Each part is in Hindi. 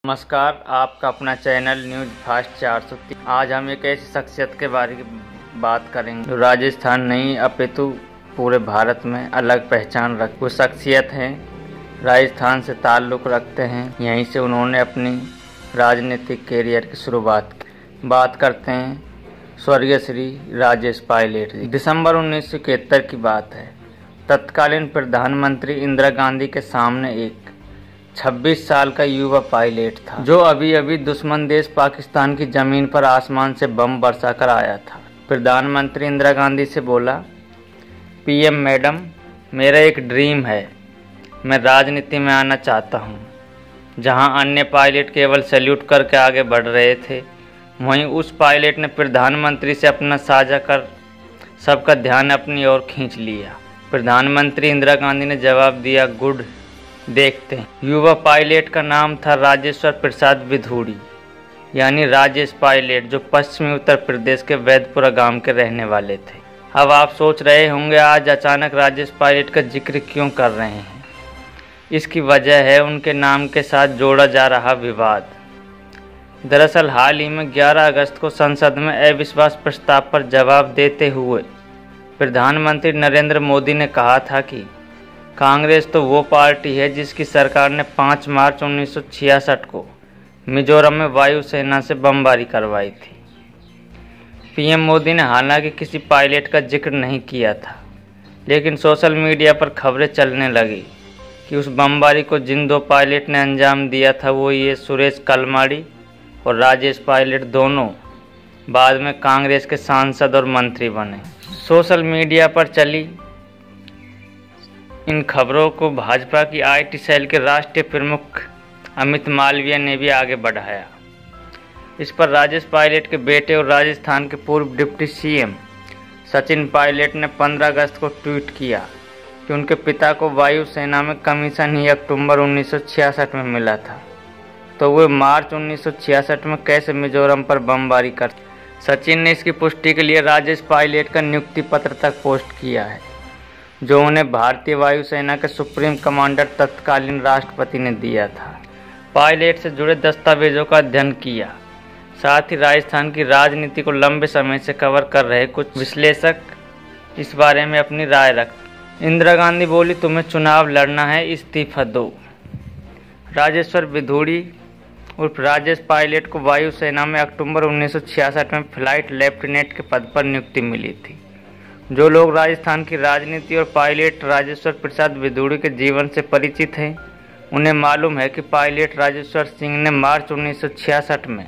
नमस्कार, आपका अपना चैनल न्यूज फास्ट 403। आज हम एक ऐसी शख्सियत के बारे में बात करेंगे जो राजस्थान नहीं अपितु पूरे भारत में अलग पहचान रख। वो शख्सियत हैं, राजस्थान से ताल्लुक़ रखते हैं, यहीं से उन्होंने अपनी राजनीतिक कैरियर की शुरुआत की। बात करते हैं स्वर्गीय श्री राजेश पायलट जी। दिसंबर 1971 की बात है। तत्कालीन प्रधानमंत्री इंदिरा गांधी के सामने एक 26 साल का युवा पायलट था जो अभी अभी दुश्मन देश पाकिस्तान की जमीन पर आसमान से बम बरसा कर आया था। प्रधानमंत्री इंदिरा गांधी से बोला, पीएम मैडम, मेरा एक ड्रीम है, मैं राजनीति में आना चाहता हूँ। जहाँ अन्य पायलट केवल सैल्यूट करके आगे बढ़ रहे थे, वहीं उस पायलट ने प्रधानमंत्री से अपना साझा कर सबका ध्यान अपनी ओर खींच लिया। प्रधानमंत्री इंदिरा गांधी ने जवाब दिया, गुड, देखते हैं। युवा पायलट का नाम था राजेश्वर प्रसाद विधूड़ी, यानी राजेश पायलट, जो पश्चिमी उत्तर प्रदेश के वैदपुरा गांव के रहने वाले थे। अब आप सोच रहे होंगे आज अचानक राजेश पायलट का जिक्र क्यों कर रहे हैं। इसकी वजह है उनके नाम के साथ जोड़ा जा रहा विवाद। दरअसल हाल ही में 11 अगस्त को संसद में अविश्वास प्रस्ताव पर जवाब देते हुए प्रधानमंत्री नरेंद्र मोदी ने कहा था कि कांग्रेस तो वो पार्टी है जिसकी सरकार ने 5 मार्च 1966 को मिजोरम में वायुसेना से बमबारी करवाई थी। पीएम मोदी ने हालांकि किसी पायलट का जिक्र नहीं किया था, लेकिन सोशल मीडिया पर खबरें चलने लगी कि उस बमबारी को जिन 2 पायलट ने अंजाम दिया था वो ये सुरेश कलमाड़ी और राजेश पायलट दोनों बाद में कांग्रेस के सांसद और मंत्री बने। सोशल मीडिया पर चली इन खबरों को भाजपा की आईटी सेल के राष्ट्रीय प्रमुख अमित मालवीय ने भी आगे बढ़ाया। इस पर राजेश पायलट के बेटे और राजस्थान के पूर्व डिप्टी सीएम सचिन पायलट ने 15 अगस्त को ट्वीट किया कि उनके पिता को वायुसेना में कमीशन ही अक्टूबर 1966 में मिला था, तो वे मार्च 1966 में कैसे मिजोरम पर बमबारी कर। सचिन ने इसकी पुष्टि के लिए राजेश पायलट का नियुक्ति पत्र तक पोस्ट किया है, जो उन्हें भारतीय वायुसेना के सुप्रीम कमांडर तत्कालीन राष्ट्रपति ने दिया था। पायलट से जुड़े दस्तावेजों का अध्ययन किया, साथ ही राजस्थान की राजनीति को लंबे समय से कवर कर रहे कुछ विश्लेषक इस बारे में अपनी राय रखते। इंदिरा गांधी बोली, तुम्हें चुनाव लड़ना है, इस्तीफा दो। राजेश्वर विधूड़ी उर्फ राजेश पायलट को वायुसेना में अक्टूबर 1966 में फ्लाइट लेफ्टिनेंट के पद पर नियुक्ति मिली थी। जो लोग राजस्थान की राजनीति और पायलट राजेश्वर प्रसाद विधूड़ी के जीवन से परिचित हैं, उन्हें मालूम है कि पायलट राजेश्वर सिंह ने मार्च 1966 में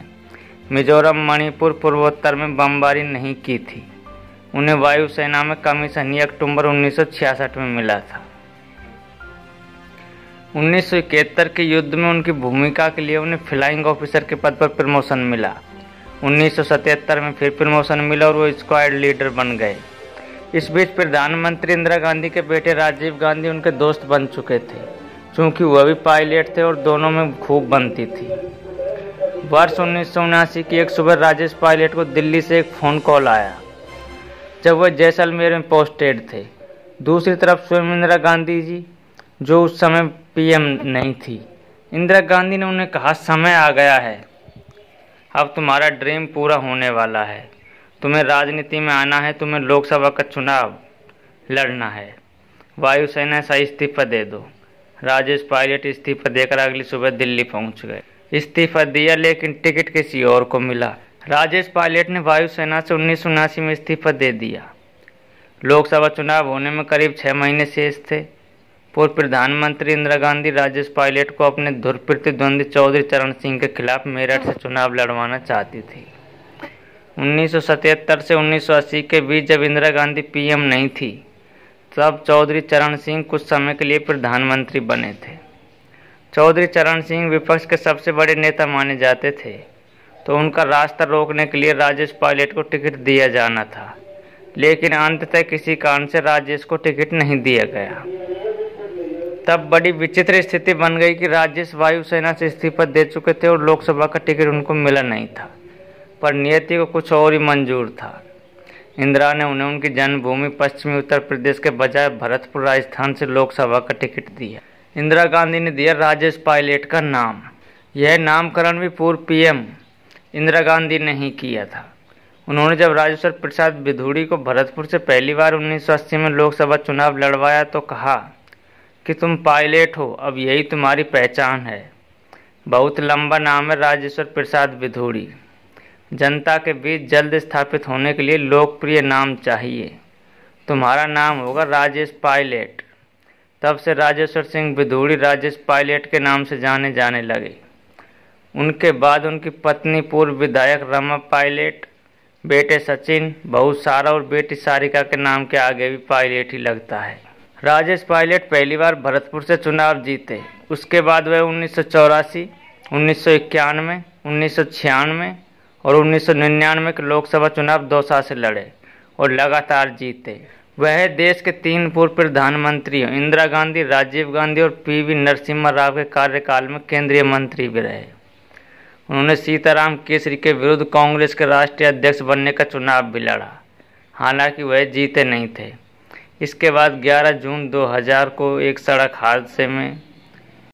मिजोरम, मणिपुर, पूर्वोत्तर में बमबारी नहीं की थी। उन्हें वायुसेना में कमीशन ही अक्टूबर 1966 में मिला था। 1971 के युद्ध में उनकी भूमिका के लिए उन्हें फ्लाइंग ऑफिसर के पद पर प्रमोशन मिला। 1977 में फिर प्रमोशन मिला और वो स्क्वाड लीडर बन गए। इस बीच प्रधानमंत्री इंदिरा गांधी के बेटे राजीव गांधी उनके दोस्त बन चुके थे, क्योंकि वह भी पायलट थे और दोनों में खूब बनती थी। वर्ष 1979 की एक सुबह राजेश पायलट को दिल्ली से एक फ़ोन कॉल आया, जब वह जैसलमेर में पोस्टेड थे। दूसरी तरफ स्वयं इंदिरा गांधी जी, जो उस समय पीएम नहीं थी। इंदिरा गांधी ने उन्हें कहा, समय आ गया है, अब तुम्हारा ड्रीम पूरा होने वाला है, तुम्हें राजनीति में आना है, तुम्हें लोकसभा का चुनाव लड़ना है, वायुसेना से इस्तीफा दे दो। राजेश पायलट इस्तीफा देकर अगली सुबह दिल्ली पहुंच गए। इस्तीफा दिया, लेकिन टिकट किसी और को मिला। राजेश पायलट ने वायुसेना से 1979 में इस्तीफा दे दिया। लोकसभा चुनाव होने में करीब 6 महीने शेष थे। पूर्व प्रधानमंत्री इंदिरा गांधी राजेश पायलट को अपने धुर प्रतिद्वंदी चौधरी चरण सिंह के खिलाफ मेरठ से चुनाव लड़वाना चाहती थी। 1977 से 1980 के बीच जब इंदिरा गांधी पीएम नहीं थी, तब चौधरी चरण सिंह कुछ समय के लिए प्रधानमंत्री बने थे। चौधरी चरण सिंह विपक्ष के सबसे बड़े नेता माने जाते थे, तो उनका रास्ता रोकने के लिए राजेश पायलट को टिकट दिया जाना था, लेकिन अंततः किसी कारण से राजेश को टिकट नहीं दिया गया। तब बड़ी विचित्र स्थिति बन गई कि राजेश वायुसेना से इस्तीफा दे चुके थे और लोकसभा का टिकट उनको मिला नहीं था, पर नियति को कुछ और ही मंजूर था। इंदिरा ने उन्हें उनकी जन्मभूमि पश्चिमी उत्तर प्रदेश के बजाय भरतपुर राजस्थान से लोकसभा का टिकट दिया। इंदिरा गांधी ने दिया राजेश पायलट का नाम। यह नामकरण भी पूर्व पीएम इंदिरा गांधी ने ही किया था। उन्होंने जब राजेश्वर प्रसाद विधुड़ी को भरतपुर से पहली बार 1980 में लोकसभा चुनाव लड़वाया तो कहा कि तुम पायलट हो, अब यही तुम्हारी पहचान है। बहुत लंबा नाम है राजेश्वर प्रसाद विधुड़ी। जनता के बीच जल्द स्थापित होने के लिए लोकप्रिय नाम चाहिए। तुम्हारा नाम होगा राजेश पायलट। तब से राजेश्वर सिंह विधुड़ी राजेश पायलट के नाम से जाने जाने लगे। उनके बाद उनकी पत्नी पूर्व विधायक रमा पायलट, बेटे सचिन, बहू सारा और बेटी सारिका के नाम के आगे भी पायलट ही लगता है। राजेश पायलट पहली बार भरतपुर से चुनाव जीते। उसके बाद वह 1984, 1991, 1996 और 1999 के लोकसभा चुनाव दौसा से लड़े और लगातार जीते। वह देश के 3 पूर्व प्रधानमंत्रियों इंदिरा गांधी, राजीव गांधी और पीवी नरसिम्हा राव के कार्यकाल में केंद्रीय मंत्री भी रहे। उन्होंने सीताराम केसरी के विरुद्ध कांग्रेस के राष्ट्रीय अध्यक्ष बनने का चुनाव भी लड़ा, हालांकि वह जीते नहीं थे। इसके बाद 11 जून 2000 को एक सड़क हादसे में